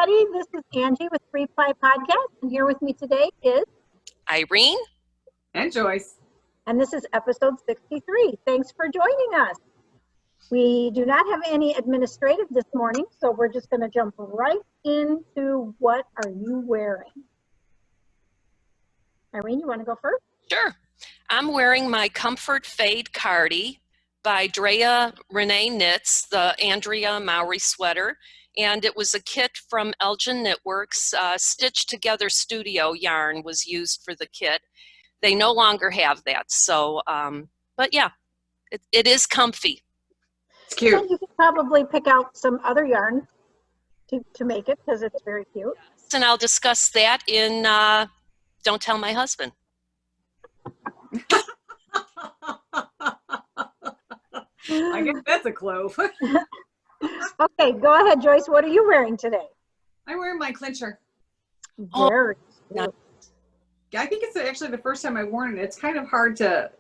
everybody. This is Angie with Free Ply Podcast, and here with me today is Irene and Joyce. And this is episode 63. Thanks for joining us. We do not have any administrative this morning, so we're just going to jump right into what are you wearing? Irene, you want to go first? Sure. I'm wearing my Comfort Fade Cardi by Drea Renee Knits, the Andrea Maori sweater. And it was a kit from Elgin Knitworks. Stitched Together Studio yarn was used for the kit. They no longer have that. So, but yeah, it is comfy. It's cute. And you could probably pick out some other yarn to make it because it's very cute. And I'll discuss that in Don't Tell My Husband. I guess that's a clue. Okay, go ahead, Joyce. What are you wearing today? I'm wearing my Clincher. Very cute. I think it's actually the first time I've worn it. It's kind of hard to,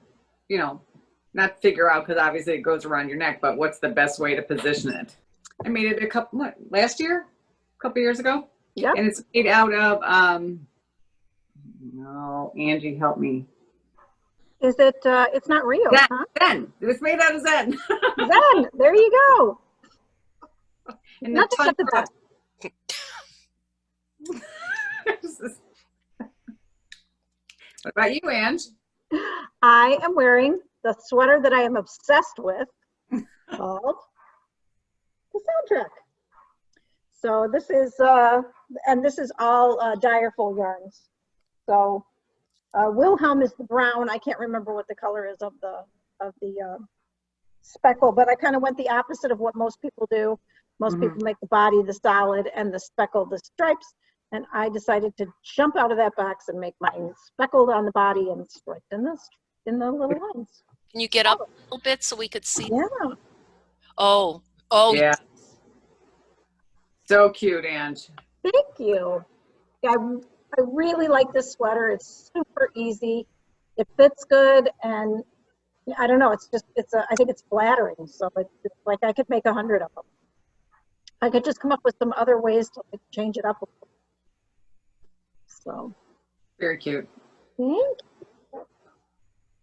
not figure out because obviously it goes around your neck, but what's the best way to position it? I made it a couple years ago. Yeah. And it's made out of, Angie, help me. Is it, it's not real, Zen. huh? Zen. It was made out of Zen. Zen, there you go. And Nothing but the tundra. What about you, Ange? I am wearing the sweater that I am obsessed with called the soundtrack. So this is, and this is all Direful yarns. So Wilhelm is the brown. I can't remember what the color is of the speckle, but I kind of went the opposite of what most people do. Most people make the body the solid and the speckle the stripes. And I decided to jump out of that box and make mine speckled on the body and striped in the little lines. Can you get up a little bit so we could see? Yeah. Oh, yeah. So cute, Ange. Thank you. I really like this sweater. It's super easy. It fits good, and I don't know. I think it's flattering. So it's like I could make 100 of them. I could just come up with some other ways to change it up a little. So. Very cute. Thank you.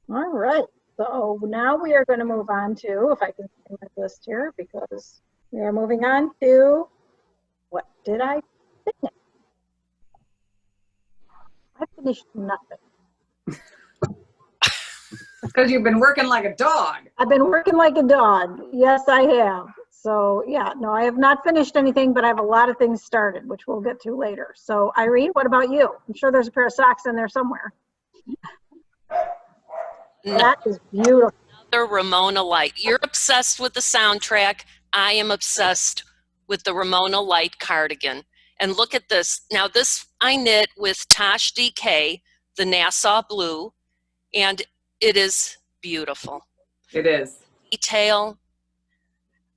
All right. So now we are going to move on to, if I can see my list here, because we are moving on to what did I finish? I finished nothing. Because you've been working like a dog. I've been working like a dog. Yes, I have. So yeah, no, I have not finished anything, but I have a lot of things started, which we'll get to later. So Irene, what about you? I'm sure there's a pair of socks in there somewhere. That is beautiful. Another Ramona Light. You're obsessed with the soundtrack. I am obsessed with the Ramona Light cardigan. And look at this. Now this I knit with Tosh DK, the Nassau blue, and it is beautiful. It is. Detail,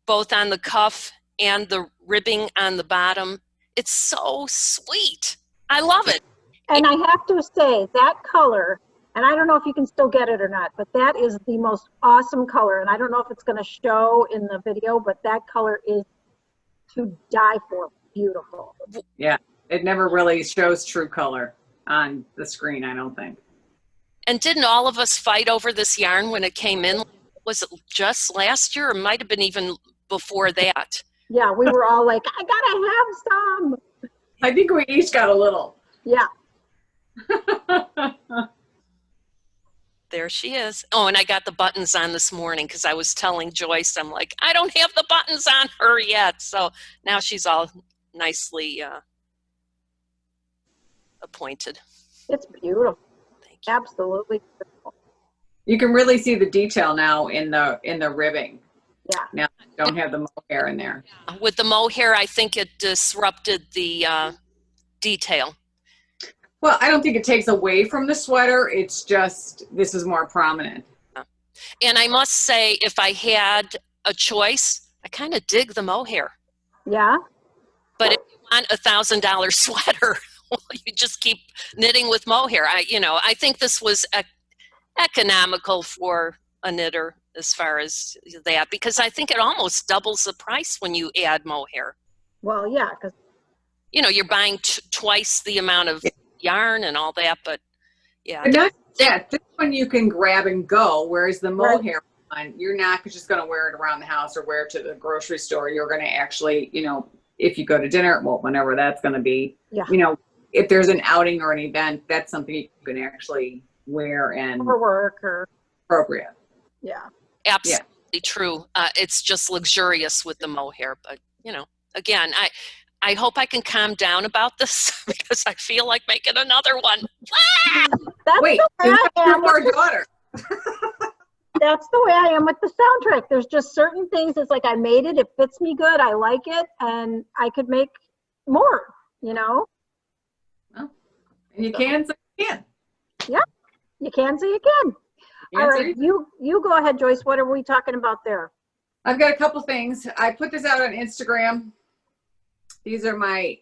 both on the cuff and the ribbing on the bottom. It's so sweet. I love it. And I have to say that color, and I don't know if you can still get it or not, but that is the most awesome color. And I don't know if it's going to show in the video, but that color is to die for. Beautiful. Yeah, it never really shows true color on the screen, I don't think. And didn't all of us fight over this yarn when it came in? Was it just last year or might have been even before that? Yeah, we were all like, I gotta have some. I think we each got a little. Yeah. There she is. Oh, and I got the buttons on this morning because I was telling Joyce, I'm like, I don't have the buttons on her yet. So now she's all nicely appointed. It's beautiful. Thank you. Absolutely beautiful. You can really see the detail now in the ribbing. Yeah. Now don't have the mohair in there. With the mohair, I think it disrupted the detail. Well, I don't think it takes away from the sweater. It's just, this is more prominent. And I must say, if I had a choice, I kind of dig the mohair. Yeah. But if you want $1,000 sweater, you just keep knitting with mohair. I think this was economical for a knitter as far as that, because I think it almost doubles the price when you add mohair. Well, yeah, because you know, you're buying twice the amount of yarn and all that, but yeah. But not that. This one you can grab and go, whereas the mohair one, you're not just going to wear it around the house or wear it to the grocery store. You're going to actually, you know, if you go to dinner, well, whenever that's going to be, you know, if there's an outing or an event, that's something you can actually wear and for work or appropriate. Yeah. Absolutely true. It's just luxurious with the mohair, but you know, again, I hope I can calm down about this because I feel like making another one. That's Wait, the way I am with daughter. That's the way I am with the soundtrack. There's just certain things. It's like I made it. It fits me good. I like it, and I could make more. You know. Well, and you can, so you can. Yeah, you can, so you can. All right, you go ahead, Joyce. What are we talking about there? I've got a couple things. I put this out on Instagram. These are my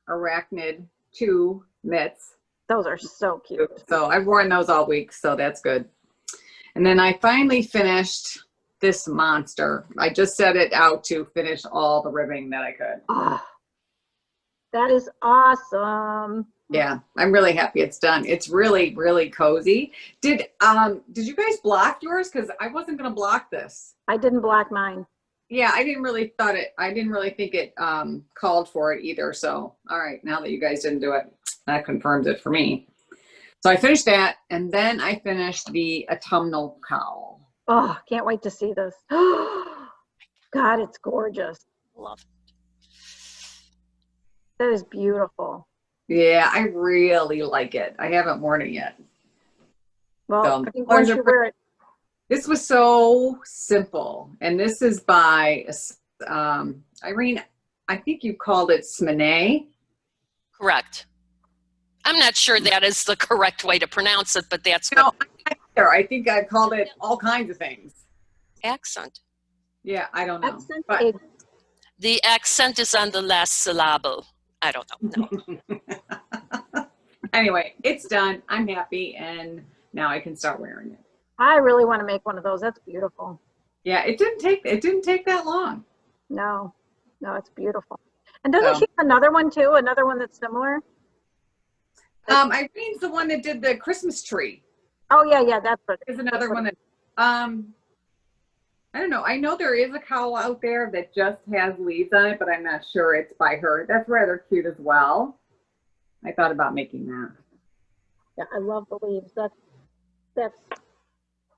Arachnid 2 mitts. Those are so cute. So I've worn those all week, so that's good. And then I finally finished this monster. I just set it out to finish all the ribbing that I could. Oh, that is awesome. Yeah, I'm really happy it's done. It's really, really cozy. Did you guys block yours? Because I wasn't gonna block this. I didn't block mine. Yeah, I didn't really think it called for it either. So all right, now that you guys didn't do it, that confirms it for me. So I finished that, and then I finished the Autumnal Cowl. Oh, can't wait to see this. God, it's gorgeous. Love it. That is beautiful. Yeah, I really like it. I haven't worn it yet. Well, So, I think once you wear it. This was so simple, and this is by Irene. I think you called it SMINÉ. Correct. I'm not sure that is the correct way to pronounce it, but that's No, I think I called it all kinds of things. accent. Yeah, I don't know. Accent But egg. The accent is on the last syllable. I don't know. No. Anyway, it's done. I'm happy, and now I can start wearing it. I really want to make one of those. That's beautiful. Yeah, it didn't take that long. No, it's beautiful. And doesn't she have another one too? Another one that's similar? Irene's the one that did the Christmas tree. Oh yeah, that's what. There's another one that I don't know. I know there is a cowl out there that just has leaves on it, but I'm not sure it's by her. That's rather cute as well. I thought about making that. Yeah, I love the leaves. That's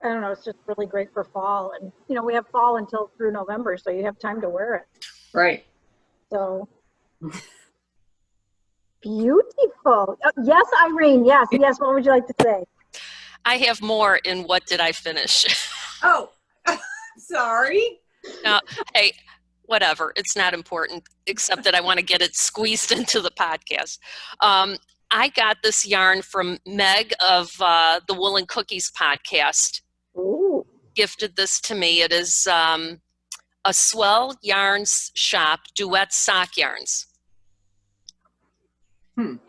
I don't know, it's just really great for fall. And you know, we have fall until through November, so you have time to wear it. Right. So beautiful. Yes, Irene. Yes. What would you like to say? I have more in what did I finish? Oh, sorry. No, hey, whatever. It's not important, except that I want to get it squeezed into the podcast. I got this yarn from Meg of the Woolen Cookies podcast. Ooh. Gifted this to me. It is a Swell Yarns shop, Duet Sock Yarns. And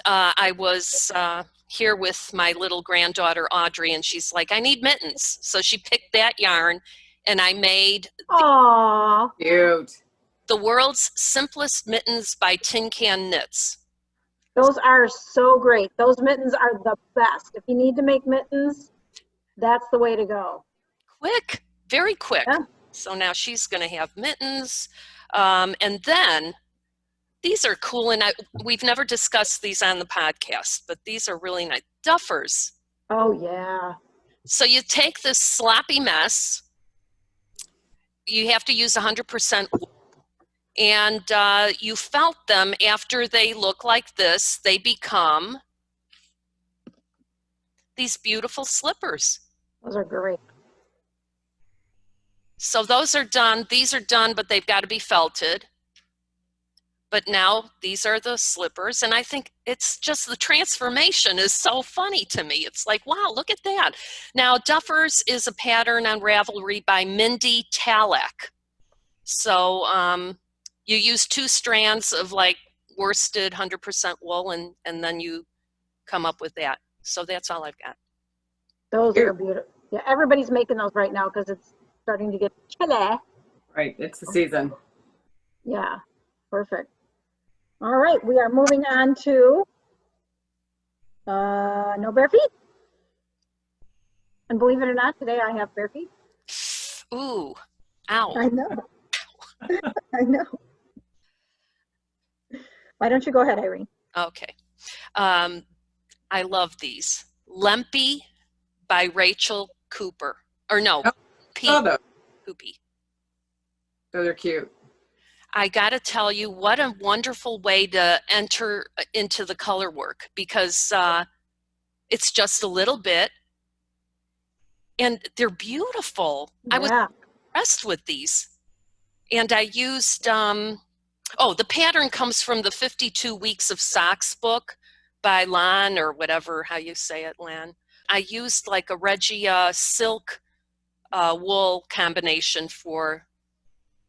I was here with my little granddaughter, Audrey, and she's like, I need mittens. So she picked that yarn, and I made Cute. the world's simplest mittens by TinCanKnits. Those are so great. Those mittens are the best. If you need to make mittens, that's the way to go. Quick, very quick. Yeah. So now she's going to have mittens. And then these are cool. And we've never discussed these on the podcast, but these are really nice. Duffers. Oh, yeah. So you take this sloppy mess. You have to use 100% wool. And you felt them after they look like this. They become these beautiful slippers. Those are great. So those are done. These are done, but they've got to be felted. But now these are the slippers. And I think it's just the transformation is so funny to me. It's like, wow, look at that. Now, Duffers is a pattern on Ravelry by Mindie Tallack. So you use 2 strands of like worsted 100% wool, and then you come up with that. So that's all I've got. Those are beautiful. Yeah, everybody's making those right now because it's starting to get chilly. Right, it's the season. Yeah, perfect. All right, we are moving on to no bare feet. And believe it or not, today I have bare feet. Ooh, ow. I know. I know. Why don't you go ahead, Irene? Okay. I love these. Lempi by Rachel Cooper. Or no, Oh, Coopey. those are cute. I got to tell you, what a wonderful way to enter into the color work, because it's just a little bit and they're beautiful. I was impressed with these. And I used, the pattern comes from the 52 Weeks of Socks book by Lan, or whatever, how you say it, Lan. I used like a Regia silk wool combination for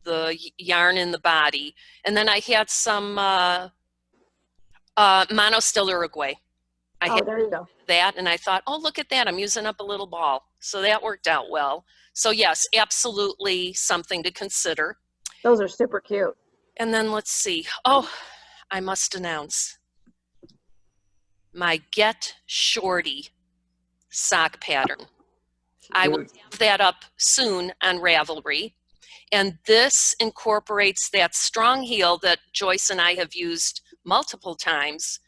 the yarn in the body. And then I had some monostil Uruguay. There you go. That, and I thought, oh, look at that, I'm using up a little ball. So that worked out well. So yes, absolutely something to consider. Those are super cute. And then let's see. Oh, I must announce my Get Shorty sock pattern. I will have that up soon on Ravelry. And this incorporates that strong heel that Joyce and I have used multiple times.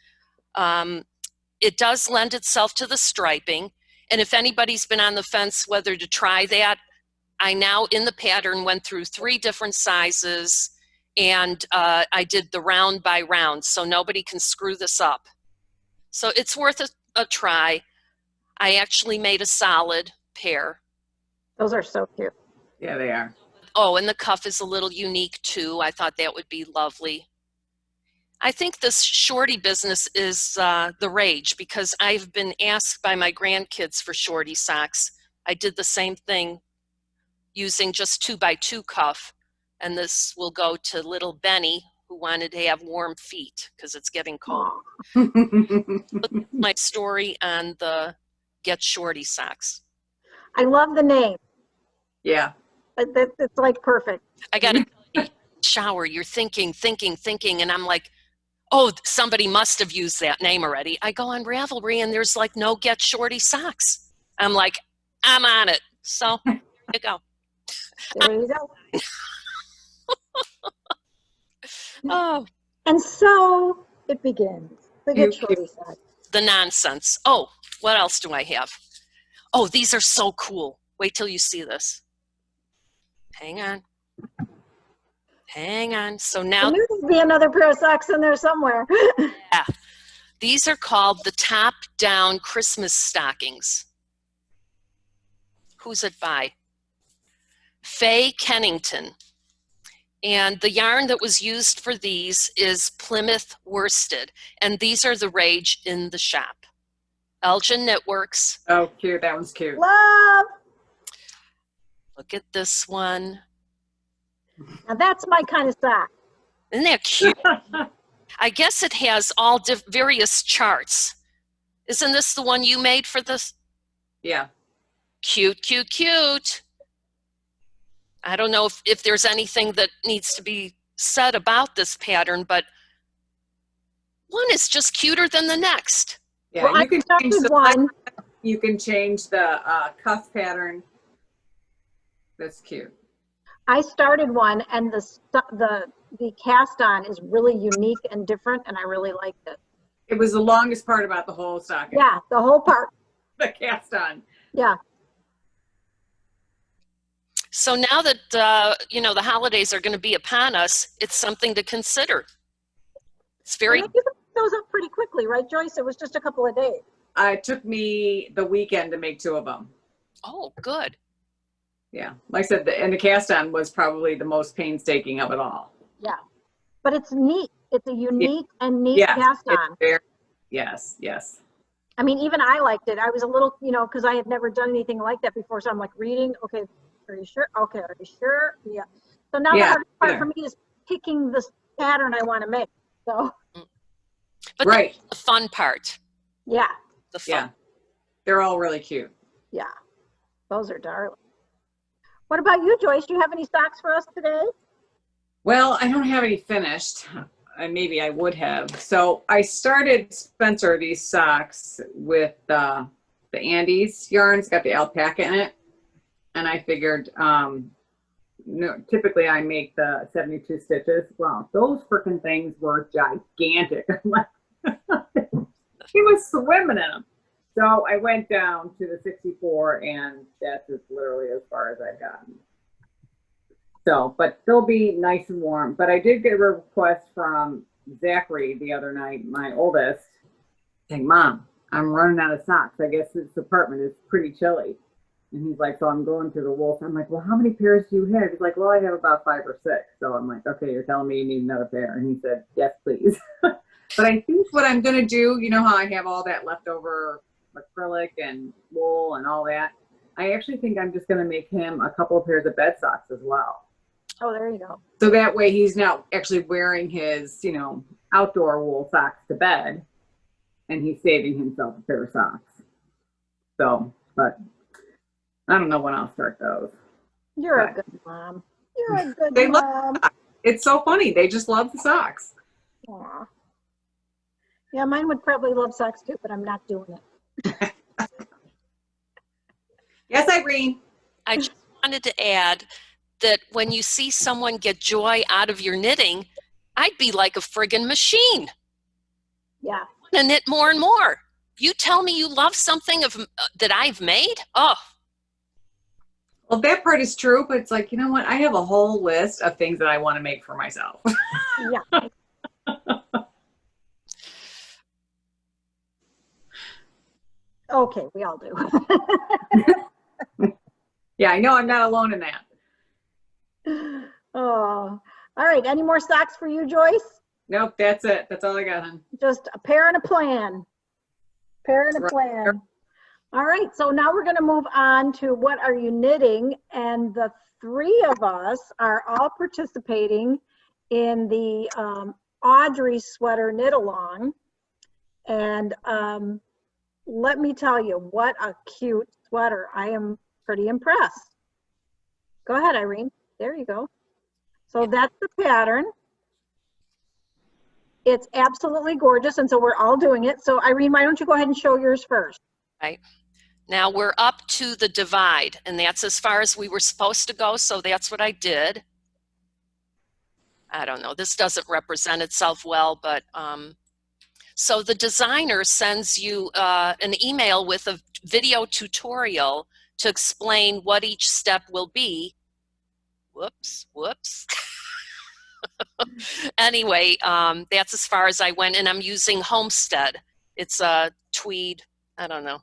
It does lend itself to the striping. And if anybody's been on the fence whether to try that, I now in the pattern went through 3 different sizes, and I did the round by round, so nobody can screw this up. So it's worth a try. I actually made a solid pair. Those are so cute. Yeah, they are. Oh, and the cuff is a little unique too. I thought that would be lovely. I think this shorty business is the rage, because I've been asked by my grandkids for shorty socks. I did the same thing using just 2x2 cuff, and this will go to little Benny, who wanted to have warm feet because it's getting cold. My story on the Get Shorty socks. I love the name. Yeah. It's like perfect. I got to shower. You're thinking, and I'm like, oh, somebody must have used that name already. I go on Ravelry and there's like no Get Shorty socks. I'm like, I'm on it. So there you go. There you go. Oh. And so it begins. The Get Shorty socks. The nonsense. Oh, what else do I have? Oh, these are so cool. Wait till you see this. Hang on. Hang on. So now there'd be another pair of socks in there somewhere. Yeah. These are called the top-down Christmas stockings. Who's it by? Faye Kennington. And the yarn that was used for these is Plymouth worsted. And these are the rage in the shop. Elgin Knitworks. Oh, cute. That one's cute. Love. Look at this one. Now that's my kind of sock. Isn't that cute? I guess it has all various charts. Isn't this the one you made for this? Yeah. Cute, cute, cute. I don't know if there's anything that needs to be said about this pattern, but one is just cuter than the next. Yeah, well, you can change the one. You can change the cuff pattern. That's cute. I started one, and the cast on is really unique and different, and I really liked it. It was the longest part about the whole stocking. Yeah, the whole part. The cast on. Yeah. So now that the holidays are going to be upon us, it's something to consider. It's very. You can pick those up pretty quickly, right, Joyce? It was just a couple of days. It took me the weekend to make 2 of them. Oh, good. Yeah, like I said, and the cast on was probably the most painstaking of it all. Yeah, but it's neat. It's a unique and neat cast on. Yes, yes. I mean, even I liked it. I was a little, because I had never done anything like that before. So I'm like reading. Okay, are you sure? Okay, are you sure? Yeah. So now the hardest part for me is picking the pattern I want to make. So. But that's the fun part. Yeah. The fun. Yeah. They're all really cute. Yeah. Those are darling. What about you, Joyce? Do you have any socks for us today? Well, I don't have any finished. maybe I would have. So I started Spencer these socks with the Andes yarns, got the alpaca in it. And I figured, no, typically I make the 72 stitches. Well, those freaking things were gigantic. I'm like, he was swimming in them. So I went down to the 64, and that's just literally as far as I've gotten. So, but they'll be nice and warm. But I did get a request from Zachary the other night, my oldest, saying, Mom, I'm running out of socks. I guess this apartment is pretty chilly. And he's like, so I'm going to the wool. I'm like, well, how many pairs do you have? He's like, well, I have about 5 or 6. So I'm like, okay, you're telling me you need another pair. And he said, yes, please. But I think what I'm going to do, you know how I have all that leftover acrylic and wool and all that? I actually think I'm just going to make him a couple of pairs of bed socks as well. Oh, there you go. So that way he's not actually wearing his, you know, outdoor wool socks to bed, and he's saving himself a pair of socks. So, but I don't know when I'll start those. You're a good mom. You're a good They mom. It's so funny. They just love the socks. Aw. Yeah, mine would probably love socks too, but I'm not doing it. Yes, Irene. I just wanted to add that when you see someone get joy out of your knitting, I'd be like a friggin' machine. Yeah. I want to knit more and more. You tell me you love something that I've made? Oh. Well, that part is true, but it's like, you know what? I have a whole list of things that I want to make for myself. Yeah. Okay, we all do. Yeah, I know I'm not alone in that. Oh, all right. Any more socks for you, Joyce? Nope, that's it. That's all I got, hon. Just a pair and a plan. Pair and a plan. All right, so now we're going to move on to what are you knitting? And the 3 of us are all participating in the Audrey sweater knit along. And let me tell you, what a cute sweater. I am pretty impressed. Go ahead, Irene. There you go. So that's the pattern. It's absolutely gorgeous, and so we're all doing it. So Irene, why don't you go ahead and show yours first? Right. Now we're up to the divide, and that's as far as we were supposed to go, so that's what I did. I don't know, this doesn't represent itself well, but so the designer sends you an email with a video tutorial to explain what each step will be. Whoops. Anyway, that's as far as I went, and I'm using Homestead. It's a tweed, I don't know.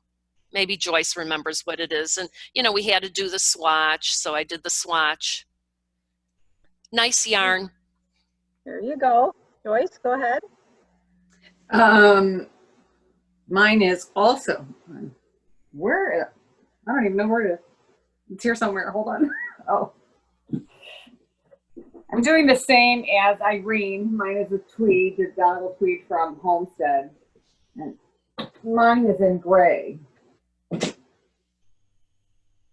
Maybe Joyce remembers what it is. And, you know, we had to do the swatch, so I did the swatch. Nice yarn. There you go. Joyce, go ahead. Mine is also, where, I don't even know where it is. It's here somewhere. Hold on. Oh. I'm doing the same as Irene. Mine is a tweed, the doggle tweed from Homestead. And mine is in gray.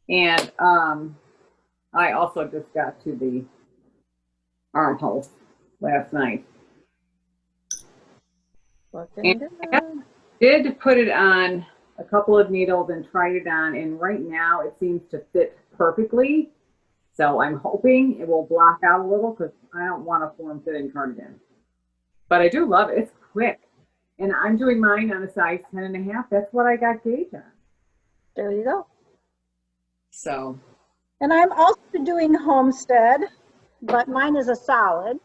And I also just got to the armhole last night. And I did put it on a couple of needles and tried it on, and right now it seems to fit perfectly. So I'm hoping it will block out a little because I don't want a form-fitting cardigan. But I do love it. It's quick. And I'm doing mine on a size 10.5. That's what I got gauge on. There you go. So. And I'm also doing Homestead, but mine is a solid.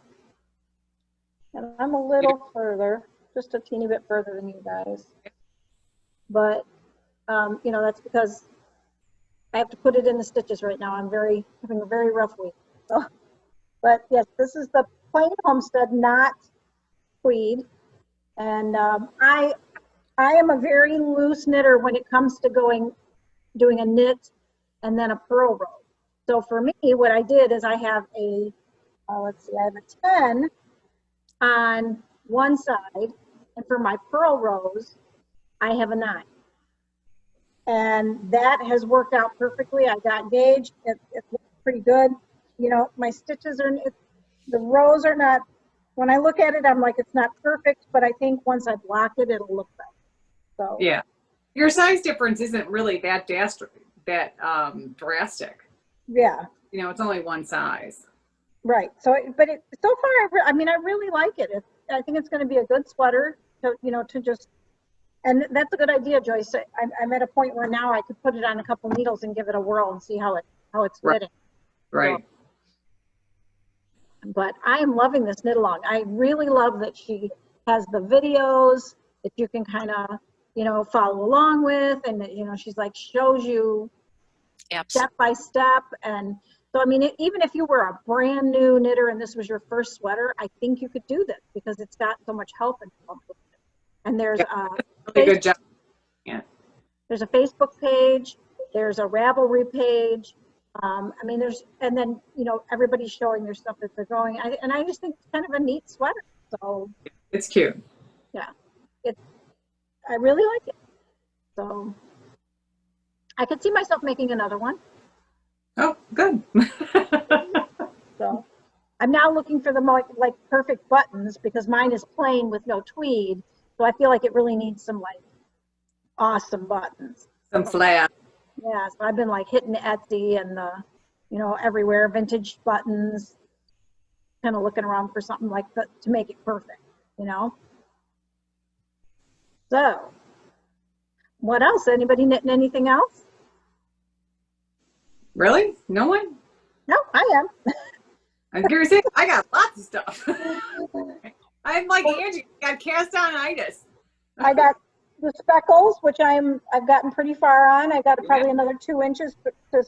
And I'm a little further, just a teeny bit further than you guys. But, you know, that's because I have to put it in the stitches right now. I'm having a very rough week. So, but yes, this is the plain Homestead, not tweed. And I am a very loose knitter when it comes to doing a knit and then a purl row. So for me, what I did is I have a, let's see, I have a 10 on one side, and for my purl rows, I have a 9. And that has worked out perfectly. I got gauge. It looks pretty good. You know, my stitches are, the rows are not when I look at it, I'm like, it's not perfect, but I think once I block it, it'll look better. So Yeah. Your size difference isn't really that drastic. yeah, You know, it's only one size. right. So, but so far, I mean, I really like it. I think it's going to be a good sweater to, you know, to just, and that's a good idea, Joyce. I'm at a point where now I could put it on a couple needles and give it a whirl and see how it's Right. fitting. Right. So, but I am loving this knit along. I really love that she has the videos that you can kind of, you know, follow along with, and that, you know, she's like shows you Absolutely. step by step. And so, I mean, even if you were a brand new knitter and this was your first sweater, I think you could do this because it's got so much help involved with it. And there's Really good job. Yeah. there's a Facebook page, there's a Ravelry page. I mean, and then, you know, everybody's showing their stuff that they're going. And I just think it's kind of a neat sweater. So It's cute. yeah, I really like it. So I could see myself making another one. Oh, good. So I'm now looking for the like perfect buttons because mine is plain with no tweed. So I feel like it really needs some like awesome buttons. Some flat. Yeah, so I've been like hitting Etsy and you know, everywhere, vintage buttons, kind of looking around for something like that to make it perfect, you know? So what else? Anybody knitting anything else? Really? No one? No, I am. I'm curious. I got lots of stuff. I'm like Angie. I got cast on itis. I got the Speckles, which I've gotten pretty far on. I got probably another 2 inches to,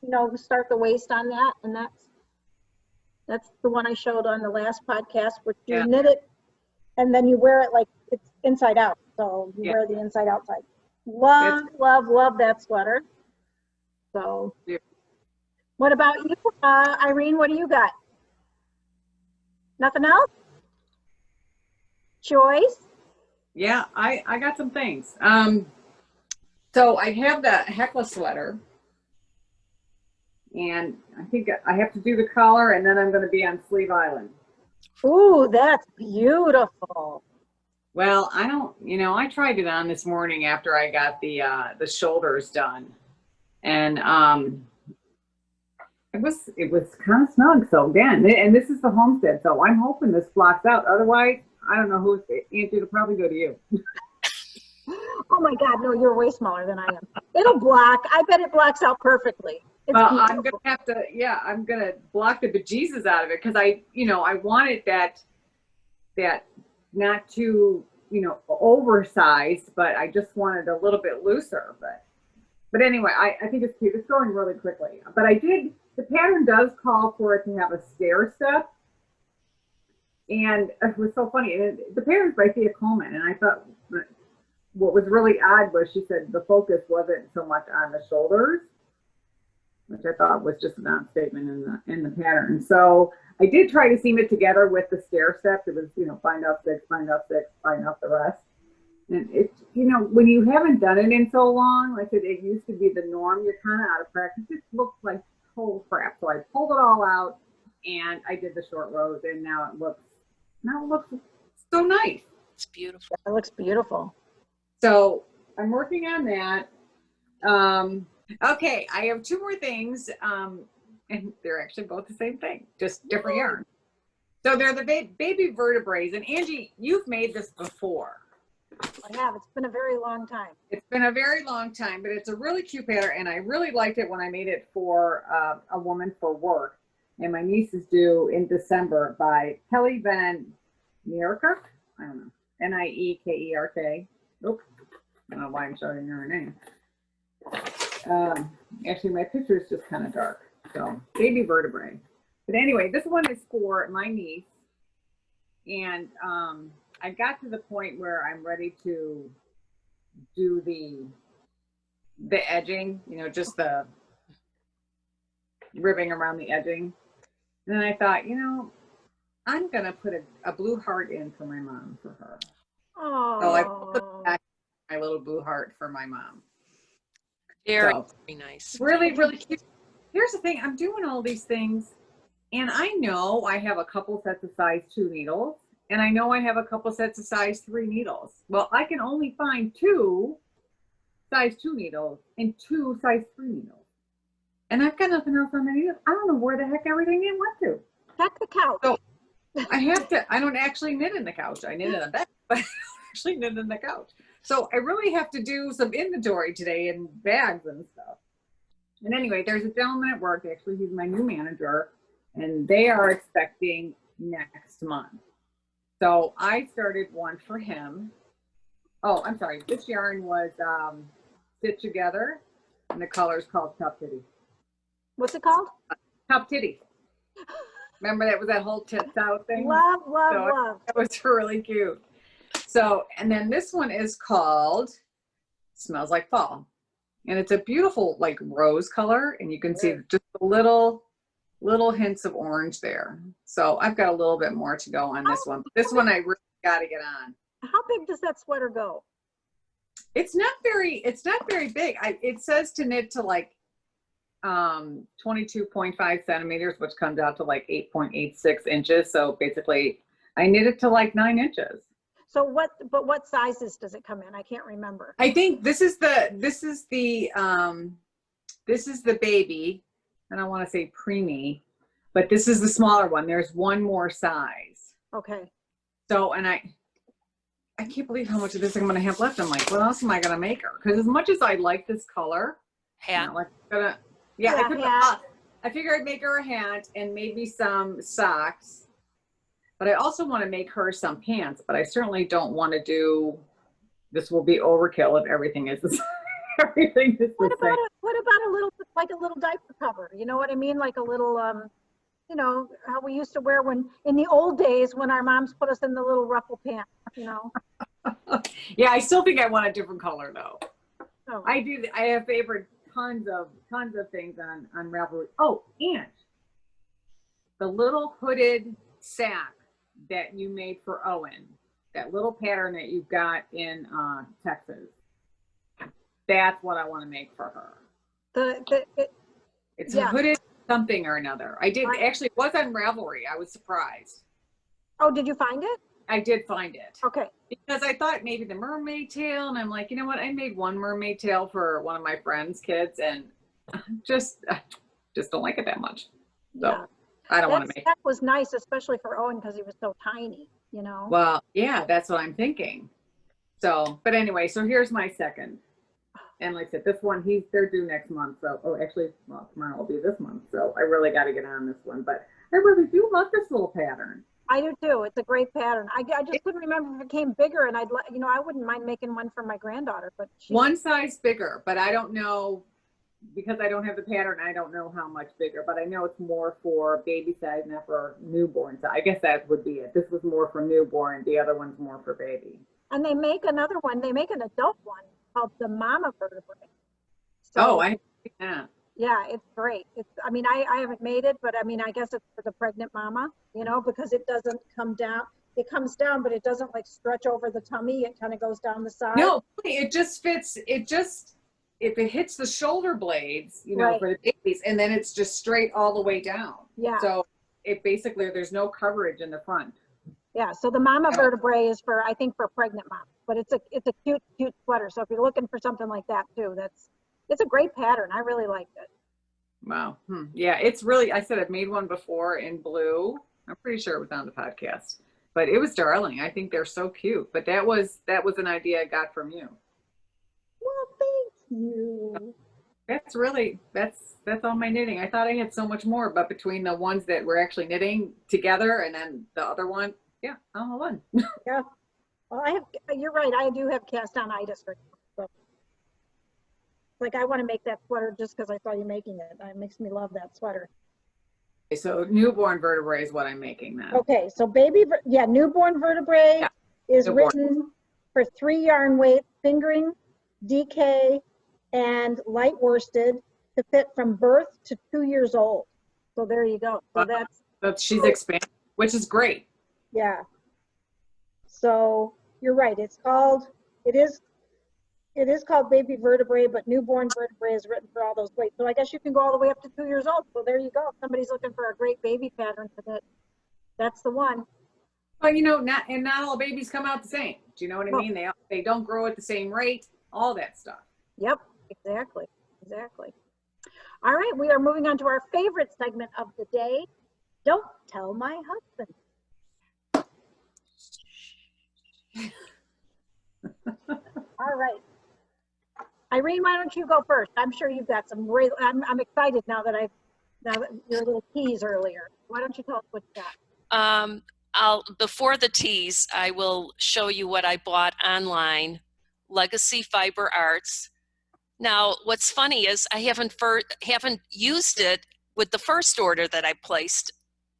you know, start the waist on that, and that's the one I showed on the last podcast, which you knit it and then you wear it like it's inside out. So you wear the inside outside. Love that sweater. So what about you, Irene? What do you got? Nothing else? Joyce? Yeah, I got some things. So I have the Hecla sweater, and I think I have to do the collar, and then I'm going to be on Sleeve Island. Ooh, that's beautiful. Well, I don't, you know, I tried it on this morning after I got the shoulders done, and it was kind of snug. So again, and this is the homestead, so I'm hoping this blocks out. Otherwise, I don't know who's Angie. It'll probably go to you. Oh my God, no, you're way smaller than I am. It'll block. I bet it blocks out perfectly. It's well, beautiful. I'm gonna have to, I'm gonna block the bejesus out of it because I wanted that not too, oversized, but I just wanted a little bit looser. But anyway, I think it's cute. It's going really quickly. But the pattern does call for it to have a stair step. And it was so funny. And the pattern's by Thea Coleman. And I thought what was really odd was she said the focus wasn't so much on the shoulders, which I thought was just a non-statement in the pattern. So I did try to seam it together with the stair steps. It was, find out 6, find out 6, find out the rest. And it's, when you haven't done it in so long, like it used to be the norm, you're kind of out of practice. It looks like total crap. So I pulled it all out and I did the short rows, and now it looks so nice. It's beautiful. It looks beautiful. So I'm working on that. Okay, I have 2 more things, and they're actually both the same thing, just different yarn. So they're the baby vertebrae, and Angie, you've made this before. I have. It's been a very long time. It's been a very long time, but it's a really cute pattern, and I really liked it when I made it for a woman for work. And my niece is due in December by Kelly Van Nierkerk. I don't know. Niekerk. Oops. I don't know why I'm showing her name. Actually, my picture is just kind of dark. So, baby vertebrae. But anyway, this one is for my niece. And I got to the point where I'm ready to do the edging, just the ribbing around the edging. And then I thought, I'm going to put a blue heart in for my mom for her. Oh. So I put back my little blue heart for my mom. Very nice. Really, really cute. Here's the thing. I'm doing all these things And I know I have a couple sets of size 2 needles, and I know I have a couple sets of size 3 needles. Well, I can only find 2 size 2 needles and 2 size 3 needles. And I've got nothing else on my needles. I don't know where the heck everything went to. Check the couch. So I don't actually knit in the couch. I knit in the bed, but I don't actually knit in the couch. So I really have to do some inventory today in bags and stuff. And anyway, there's a gentleman at work, actually, he's my new manager, and they are expecting next month. So I started one for him. Oh, I'm sorry. This yarn was Stitch Together, and the color is called Top Titty. What's it called? Top Titty. Remember that was that whole tits out thing? Love, love. That was really cute. So, and then this one is called Smells Like Fall. And it's a beautiful like rose color, and you can see just a little hints of orange there. So I've got a little bit more to go on this one. This one I really got to get on. How big does that sweater go? It's not very big. It says to knit to like 22.5 centimeters, which comes out to like 8.86 inches. So basically I knit it to like 9 inches. So what sizes does it come in? I can't remember. I think this is the baby. I don't want to say preemie, but this is the smaller one. There's one more size. Okay. So, and I can't believe how much of this I'm going to have left. I'm like, what else am I going to make her? Because as much as I like this color, Hat. you know, I figure I'd make her a hat and maybe some socks. But I also want to make her some pants, but I certainly don't want to do, this will be overkill if everything is the same. Everything is the same. What about a little, like a little diaper cover? You know what I mean? Like a little, you know, how we used to wear when, in the old days when our moms put us in the little ruffle pants, you know? Yeah, I still think I want a different color though. Oh. I have favored tons of things on Ravelry. Oh, and the little hooded sack that you made for Owen, that little pattern that you've got in Texas. That's what I want to make for her. It's a hooded something or another. Actually, it was on Ravelry. I was surprised. Oh, did you find it? I did find it. Okay. Because I thought maybe the mermaid tail, and I'm like, you know what? I made one mermaid tail for one of my friend's kids, and just don't like it that much. So yeah. I don't want to make it. That was nice, especially for Owen because he was so tiny, you know? Well, yeah, that's what I'm thinking. So, but anyway, so here's my second. And like I said, this one, they're due next month. So, well, tomorrow will be this month. So I really got to get on this one. But I really do love this little pattern. I do too. It's a great pattern. I just couldn't remember if it came bigger, and I wouldn't mind making one for my granddaughter. But one size bigger, but I don't know, because I don't have the pattern. I don't know how much bigger, but I know it's more for baby size, not for newborn size. I guess that would be it. This was more for newborn. The other one's more for baby. And they make another one. They make an adult one called the Mama Vertebrae. So, I think that. Yeah, it's great. I mean, I haven't made it, but I mean, I guess it's for the pregnant mama, you know, because it doesn't come down. It comes down, but it doesn't like stretch over the tummy. It kind of goes down the side. No, it just fits. If it hits the shoulder blades, you know, right, for the babies, and then it's just straight all the way down. Yeah. So it basically, there's no coverage in the front. Yeah. So the Mama Vertebrae is for, I think, for pregnant moms, but it's a cute sweater. So if you're looking for something like that too, it's a great pattern. I really liked it. Wow. Yeah, it's really, I said I've made one before in blue. I'm pretty sure it was on the podcast, but it was darling. I think they're so cute, but that was an idea I got from you. Well, thank you. That's all my knitting. I thought I had so much more, but between the ones that we're actually knitting together and then the other one, yeah, all one. Yeah. Well, you're right. I do have cast on itis right now. So. Like, I want to make that sweater just because I saw you making it. It makes me love that sweater. So newborn vertebrae is what I'm making now. Okay, so newborn vertebrae is written for 3 yarn weights, fingering, DK, and light worsted to fit from birth to 2 years old. So there you go. So she's expanding, which is great. Yeah. So you're right. It is It is called baby vertebrae, but newborn vertebrae is written for all those weights. So I guess you can go all the way up to 2 years old. So there you go. If somebody's looking for a great baby pattern for that, that's the one. Well, you know, not all babies come out the same. Do you know what I mean? They don't grow at the same rate, all that stuff. Yep, exactly. All right, we are moving on to our favorite segment of the day. Don't tell my husband. All right. Irene, why don't you go first? I'm sure you've got some I'm excited now that your little tease earlier. Why don't you tell us what you got? Before the tease, I will show you what I bought online, Legacy Fiber Arts. Now, what's funny is I haven't used it with the first order that I placed,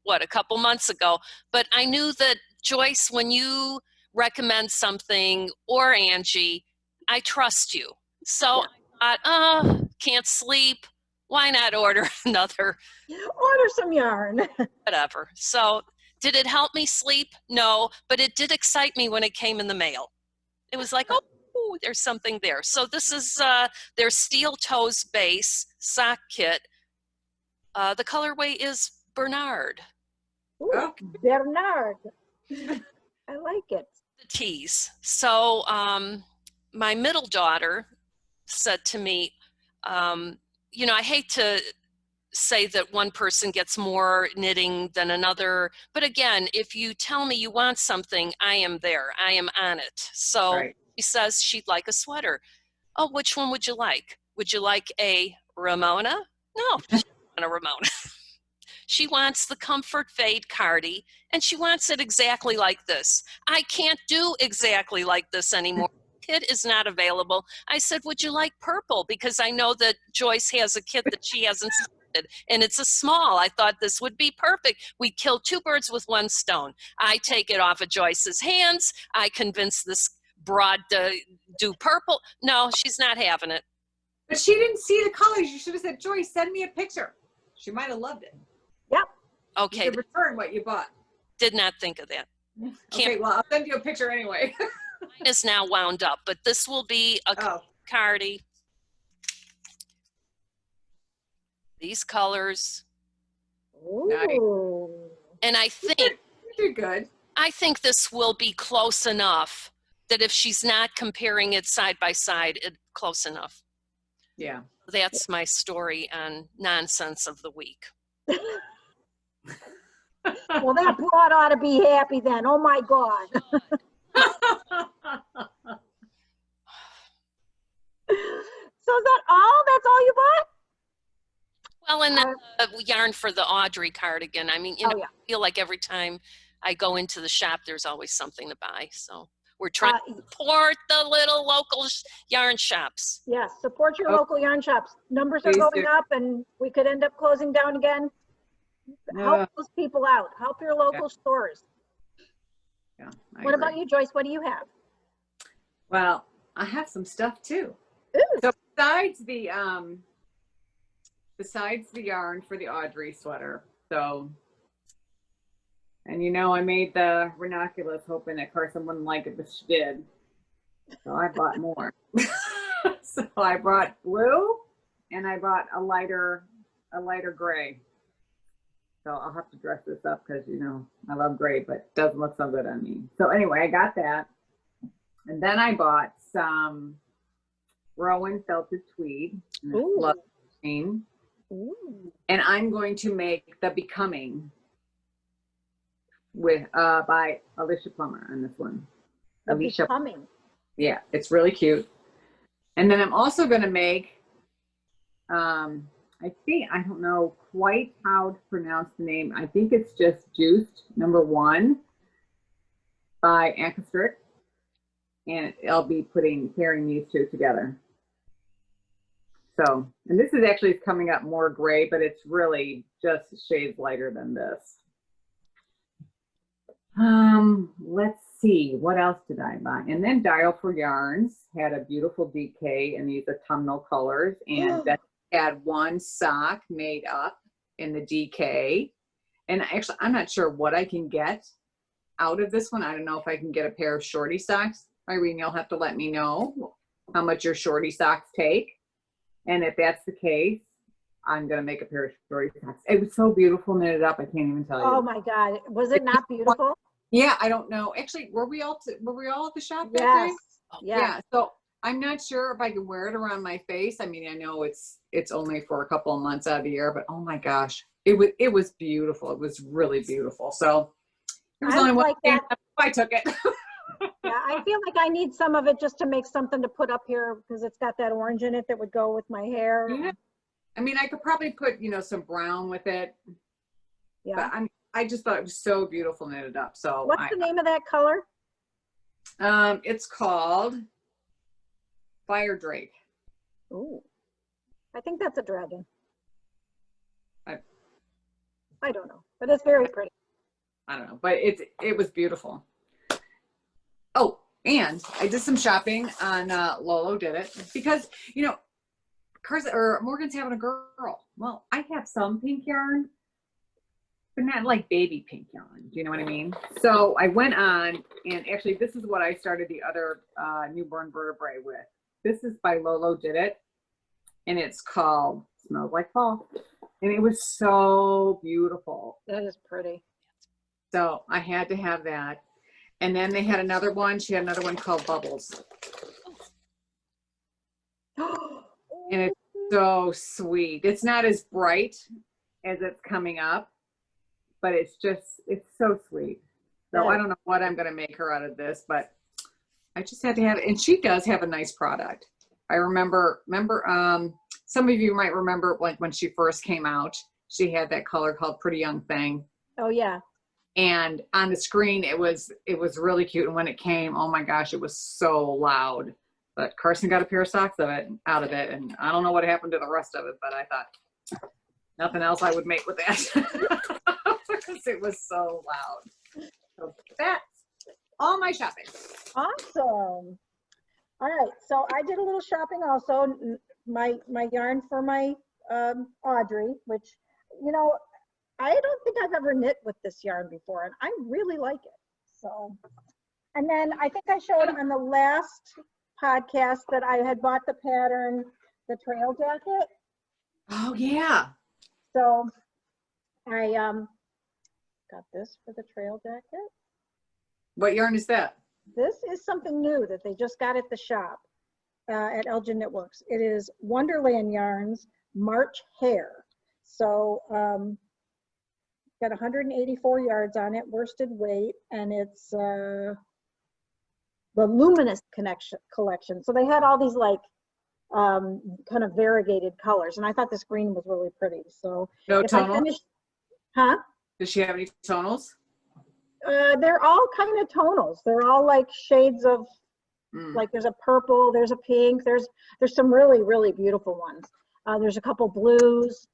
a couple months ago, but I knew that, Joyce, when you recommend something, or Angie, I trust you. So I thought, can't sleep, why not order another? Order some yarn. Whatever. So did it help me sleep? No, but it did excite me when it came in the mail. It was like, oh, there's something there. So this is their steel toes base sock kit. The colorway is Bernard. Ooh, Bernard. I like it. The tease. So my middle daughter said to me, you know, I hate to say that one person gets more knitting than another, but again, if you tell me you want something, I am there. I am on it. So she says she'd like a sweater. Oh, which one would you like? Would you like a Ramona? No, she doesn't want a Ramona. She wants the Comfort Fade Cardi, and she wants it exactly like this. I can't do exactly like this anymore. Kit is not available. I said, would you like purple? Because I know that Joyce has a kit that she hasn't started, and it's a small. I thought this would be perfect. We kill two birds with one stone. I take it off of Joyce's hands. I convince this broad to do purple. No, she's not having it. But she didn't see the colors. You should have said, Joyce, send me a picture. She might have loved it. Yep. Okay. You could return what you bought. Did not think of that. Okay, well, I'll send you a picture anyway. Mine is now wound up, but this will be a Cardi. These colors. Ooh. Nice. And I think you're good. I think this will be close enough that if she's not comparing it side by side, it's close enough. Yeah. That's my story on nonsense of the week. Well, that broad ought to be happy then. Oh my God. So is that all? That's all you bought? Well, and the yarn for the Audrey cardigan. I mean, you know, I feel like every time I go into the shop, there's always something to buy. So we're trying to support the little local yarn shops. Yes, support your local yarn shops. Numbers are going up and we could end up closing down again. Help those people out. Help your local stores. Yeah. What about you, Joyce? What do you have? Well, I have some stuff too. Ooh. So besides the yarn for the Audrey sweater, so, and you know, I made the ranunculus hoping that Carson wouldn't like it, but she did. So I bought more. So I brought blue and I bought a lighter gray. So I'll have to dress this up because, you know, I love gray, but it doesn't look so good on me. So anyway, I got that. And then I bought some Rowan felted tweed. Love green. And I'm going to make the Becoming with by Alicia Plummer on this one. Alicia Becoming. Yeah, it's really cute. And then I'm also going to make I don't know quite how to pronounce the name. I think it's just Juiced #1 by Ankastrick. And I'll be pairing these two together. So, and this is actually coming up more gray, but it's really just shades lighter than this. Let's see, what else did I buy? And then Dial for Yarns had a beautiful DK in these autumnal colors, and that had one sock made up in the DK. And actually, I'm not sure what I can get out of this one. I don't know if I can get a pair of Shorty Socks. Irene, you'll have to let me know. how much your Shorty Socks take. And if that's the case, I'm going to make a pair of Shorty Socks. It was so beautiful knitted up. I can't even tell you. Oh my God. Was it not beautiful? Yeah, I don't know. Actually, were we all at the shop that Yes. day? Yes. Yeah. So I'm not sure if I can wear it around my face. I mean, I know it's only for a couple of months out of the year, but oh my gosh, it was beautiful. It was really beautiful. So it was I only would one like thing. that. I took it. Yeah, I feel like I need some of it just to make something to put up here because it's got that orange in it that would go with my hair. Yeah. I mean, I could probably put, some brown with it. Yeah. But I just thought it was so beautiful knitted up. So What's the name of that color? it's called Fire Drake. Ooh, I think that's a dragon. I don't know, but it's very pretty. I don't know, but it was beautiful. Oh, and I did some shopping on Lolo Did It because Morgan's having a girl. Well, I have some pink yarn, but not like baby pink yarn. Do you know what I mean? So I went on, and actually this is what I started the other newborn vertebrae with. This is by Lolo Did It, and it's called Smells Like Fall. And it was so beautiful. That is pretty. So I had to have that. And then they had another one. She had another one called Bubbles. And it's so sweet. It's not as bright as it's coming up, but it's so sweet. So I don't know what I'm going to make her out of this, but I just had to have it. And she does have a nice product. I remember some of you might remember like when she first came out, she had that color called Pretty Young Thing. Oh yeah. And on the screen, it was really cute. And when it came, oh my gosh, it was so loud. But Carson got a pair of socks out of it. And I don't know what happened to the rest of it, but I thought nothing else I would make with that because it was so loud. So that's all my shopping. Awesome. All right, so I did a little shopping also. My yarn for my Audrey, which I don't think I've ever knit with this yarn before, and I really like it. So, and then I think I showed on the last podcast that I had bought the pattern, the trail jacket. Oh yeah. So I got this for the trail jacket. What yarn is that? This is something new that they just got at the shop at Elgin Knitworks. It is Wonderland Yarns March Hare. So got 184 yards on it, worsted weight, and it's the Luminous collection. So they had all these like kind of variegated colors, and I thought this green was really pretty. So no tonal? Huh? Does she have any tonals? They're all kind of tonals. They're all like shades of, like there's a purple, there's a pink, there's some really, really beautiful ones. There's a couple blues.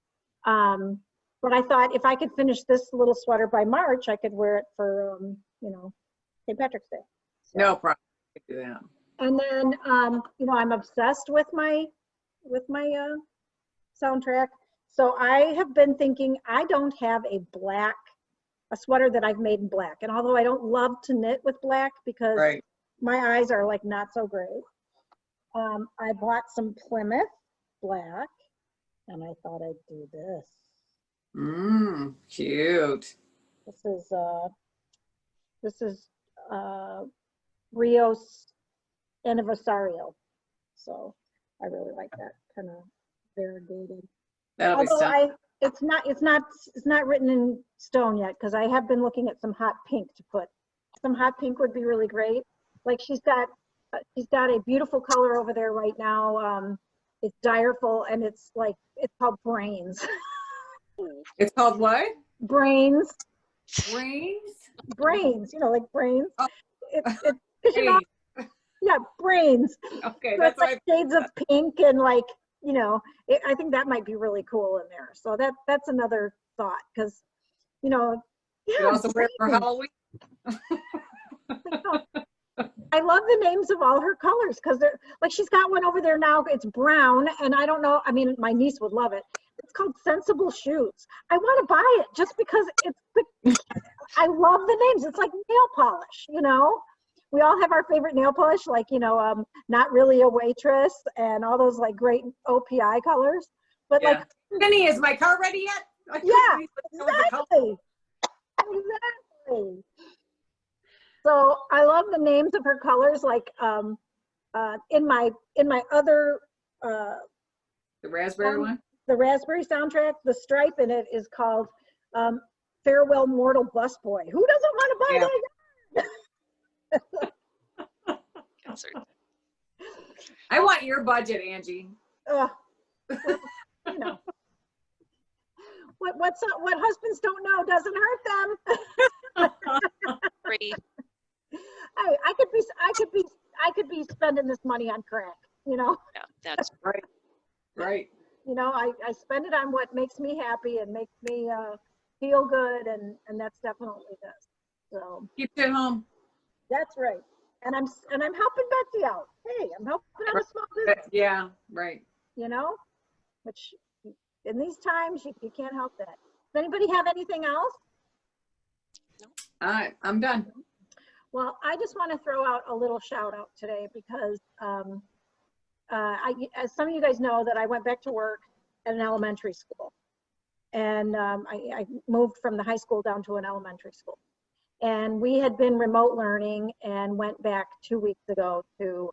But I thought if I could finish this little sweater by March, I could wear it for, St. Patrick's Day. So. No problem. I can do that. And then, I'm obsessed with my soundtrack. So I have been thinking I don't have a sweater that I've made in black. And although I don't love to knit with black because my eyes are like not so great, I bought some Plymouth black, and I thought I'd do this. Cute. This is Rios Anniversario. So I really like that kind of variegated. That'll be Although it's not written in stone yet, because I have been looking at some hot pink to put. Some hot pink would be really great. Like she's got a beautiful color over there right now. It's direful, and it's called Brains. It's called what? Brains. Brains? Brains, like brains. Oh. It's yeah, brains. Okay, so that's it's like shades of pink and I think that might be really cool in there. So that's another thought, because you also wear it for Halloween. I love the names of all her colors, because they're like, she's got one over there now. It's brown, and I don't know. I mean, my niece would love it. It's called Sensible Shoes. I want to buy it just because I love the names. It's like nail polish, we all have our favorite nail polish, like, Not Really a Waitress and all those like great OPI colors. But Yeah. Minnie, is my car ready yet? Yeah, exactly. Exactly. So I love the names of her colors. Like in my other The raspberry one? the raspberry soundtrack, the stripe in it is called Farewell Mortal Busboy. Who doesn't want to buy that? I want your budget, Angie. What husbands don't know doesn't hurt them. I could be spending this money on crack, Yeah, that's right. Right. I spend it on what makes me happy and makes me feel good, and that's definitely this. So keep it home. That's right. And I'm helping Betsy out. Hey, I'm helping out a small business. Yeah, right. Which in these times you can't help that. Does anybody have anything else? No. I'm done. Well, I just want to throw out a little shout out today because as some of you guys know, that I went back to work at an elementary school, and I moved from the high school down to an elementary school, and we had been remote learning and went back 2 weeks ago to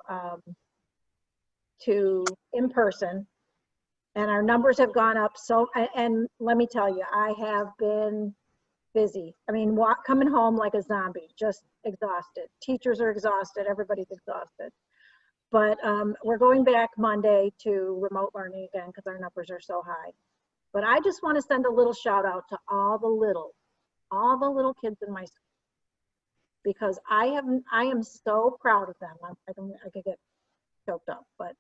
in person, and our numbers have gone up. So, and let me tell you, I have been busy. I mean, coming home like a zombie, just exhausted. Teachers are exhausted. Everybody's exhausted. But we're going back Monday to remote learning again because our numbers are so high. But I just want to send a little shout out to all the little kids in my school, because I am so proud of them. I could get choked up, but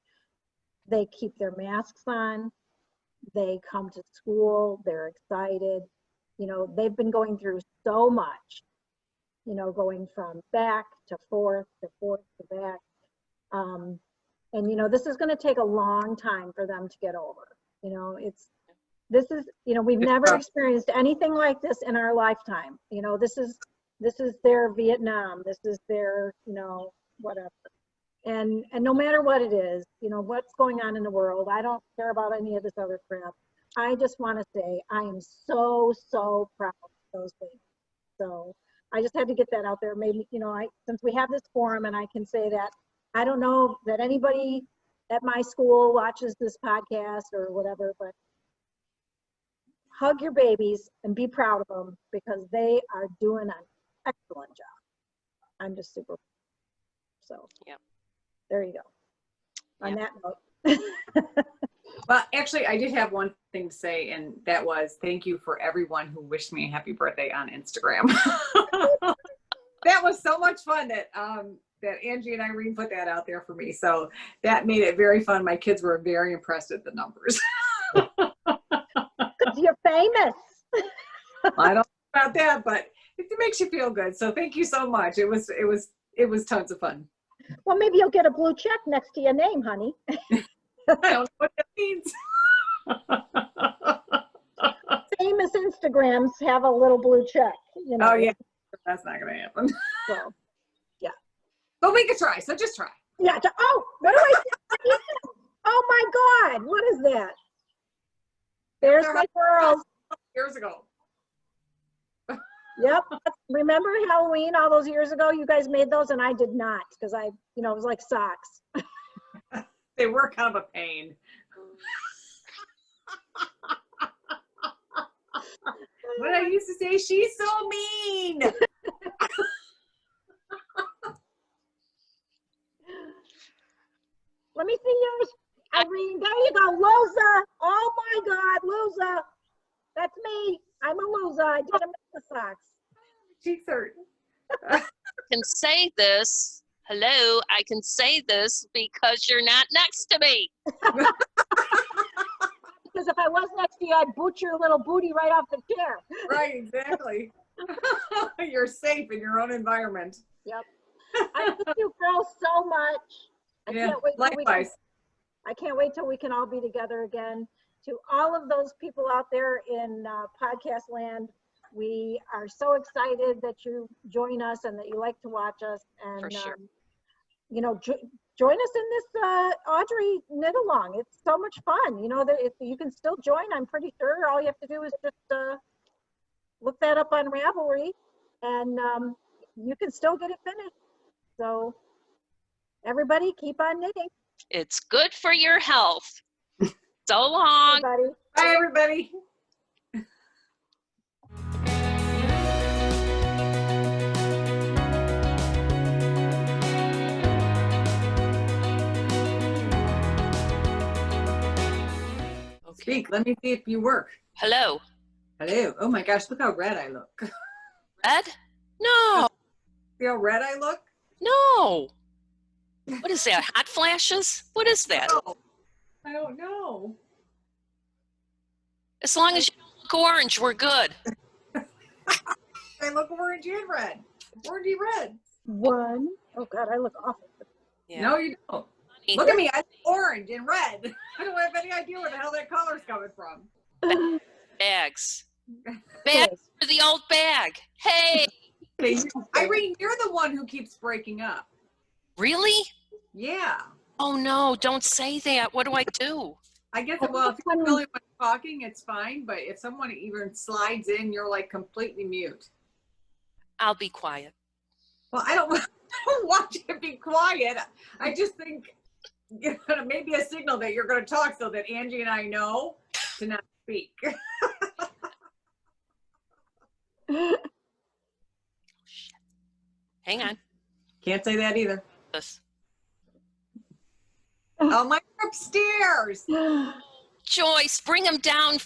they keep their masks on. They come to school. They're excited. They've been going through so much, going from back to forth to back. And, this is going to take a long time for them to get over. We've never experienced anything like this in our lifetime. This is their Vietnam. This is their, whatever. And no matter what it is, what's going on in the world, I don't care about any of this other crap. I just want to say I am so, so proud of those things. So I just had to get that out there. Maybe, since we have this forum and I can say that, I don't know that anybody at my school watches this podcast or whatever, but hug your babies and be proud of them because they are doing an excellent job. I'm just super. So yeah, there you go. On that note. Well, actually, I did have one thing to say, and that was thank you for everyone who wished me a happy birthday on Instagram. That was so much fun that Angie and Irene put that out there for me. So that made it very fun. My kids were very impressed with the numbers. You're famous. I don't know about that, but it makes you feel good. So thank you so much. It was tons of fun. Well, maybe you'll get a blue check next to your name, honey. I don't know what that means. Famous Instagrams have a little blue check. Oh yeah, that's not gonna happen. So, yeah. But we could try. So just try. Yeah. Oh, what do I see? Oh my God! What is that? There's my girls. Years ago. Yep. Remember Halloween all those years ago? You guys made those and I did not because it was like socks. They were kind of a pain. What I used to say, she's so mean. Let me see yours, Irene. There you go, loser. Oh my God, loser. That's me. I'm a loser. I didn't make the socks. Cheeks hurt. I can say this. Hello, I can say this because you're not next to me. Because if I was next to you, I'd boot your little booty right off the chair. Right, exactly. You're safe in your own environment. Yep. I miss you girls so much. Likewise. I can't wait till we can all be together again. To all of those people out there in podcast land, We are so excited that you join us and that you like to watch us. And, For sure. you know, join us in this Audrey knit along. It's so much fun. You know, that if you can still join, I'm pretty sure all you have to do is just look that up on Ravelry, and you can still get it finished. So everybody keep on knitting. It's good for your health. So long. Everybody. Bye, everybody. Speak. Let me see if you work. Hello. Hello. Oh my gosh, look how red I look. Red? No. See how red I look? No. What is that? Hot flashes? What is that? Oh, I don't know. As long as you don't look orange, we're good. I look orange and red. Orangey red. One. Oh God, I look awful. Yeah. No, you don't. Look at me. I look orange and red. I don't have any idea where the hell that color's coming from. Bags. Bags for the old bag. Hey. Irene, you're the one who keeps breaking up. Really? Yeah. Oh no, don't say that. What do I do? I guess, well, if you're the only one talking, it's fine. But if someone even slides in, you're like completely mute. I'll be quiet. Well, I don't want you to be quiet. I just think maybe a signal that you're going to talk so that Angie and I know to not speak. Hang on. Can't say that either. This. Oh, my upstairs. Joyce, bring them down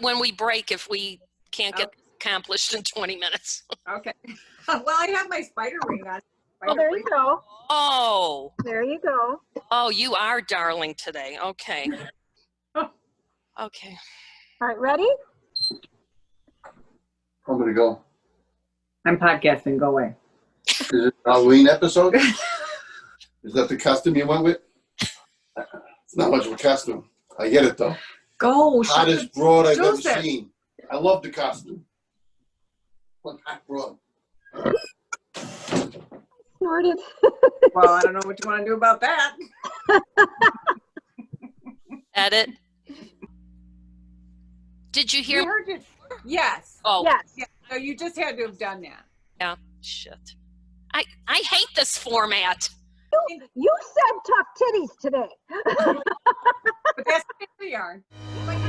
when we break if we can't get this accomplished in 20 minutes. Okay. Well, I have my spider ring on. Oh, there you go. Oh. There you go. Oh, you are darling today. Okay. Okay. All right, ready? I'm gonna go. I'm podcasting. Go away. Is it a Halloween episode? Is that the costume you went with? It's not much of a costume. I get it though. Go. Hottest broad I've ever Joseph. seen. I love the costume. One hot broad. Snorted. Well, I don't know what you want to do about that. Edit. Did you hear? You heard it. Yes. Oh, Yes. Yeah. So you just had to have done that. yeah. Shit. I hate this format. You said tough titties today. But that's what they are. Like